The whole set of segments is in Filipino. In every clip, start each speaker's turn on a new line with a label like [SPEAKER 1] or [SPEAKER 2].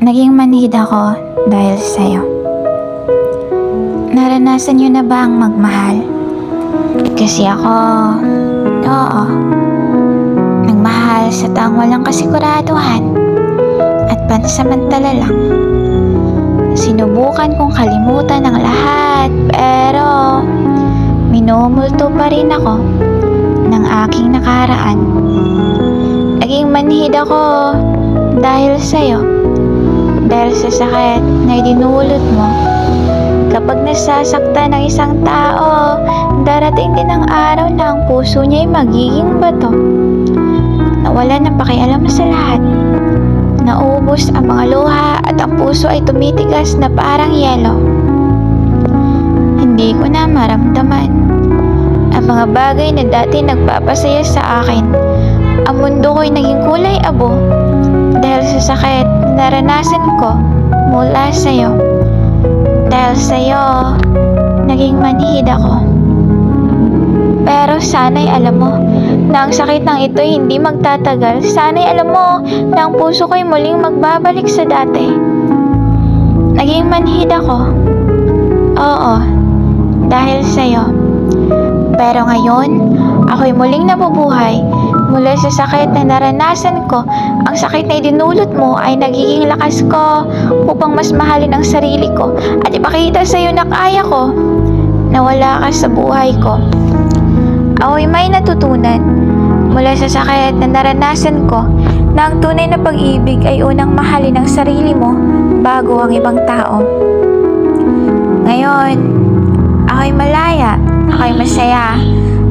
[SPEAKER 1] Naging manhid ako dahil sa'yo. Naranasan niyo na ba ang magmahal? Kasi ako, oo, nagmahal sa taong walang kasiguraduhan at pansamantala lang. Sinubukan kong kalimutan ang lahat, pero minumulto pa rin ako ng aking nakaraan. Naging manhid ako dahil sa'yo. Dahil sa sakit na idinulot mo. Kapag nasasaktan ng isang tao, darating din ang araw na ang puso niya'y magiging bato. Nawala ng pakialam sa lahat. Naubos ang mga luha at ang puso ay tumitigas na parang yelo. Hindi ko na maramdaman ang mga bagay na dati nagpapasaya sa akin. Ang mundo ko'y naging kulay abo dahil sa sakit na naranasan ko mula sa'yo. Dahil sa'yo, naging manhid ako. Pero sana'y alam mo na ang sakit ng ito'y hindi magtatagal. Sana'y alam mo na ang puso ko'y muling magbabalik sa dati. Naging manhid ako. Oo, dahil sa'yo. Pero ngayon, ako'y muling nabubuhay. Mula sa sakit na naranasan ko, ang sakit na idinulot mo ay nagiging lakas ko upang mas mahalin ang sarili ko at ipakita sa iyo na kaya ko na wala ka sa buhay ko. Ako'y may natutunan mula sa sakit na naranasan ko na ang tunay na pag-ibig ay unang mahalin ang sarili mo bago ang ibang tao. Ngayon, ako'y malaya, ako'y masaya,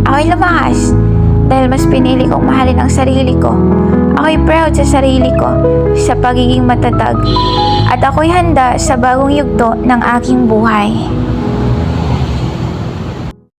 [SPEAKER 1] ako'y lumakas. Dahil mas pinili kong mahalin ang sarili ko. Ako'y proud sa sarili ko, sa pagiging matatag. At ako'y handa sa bagong yugto ng aking buhay.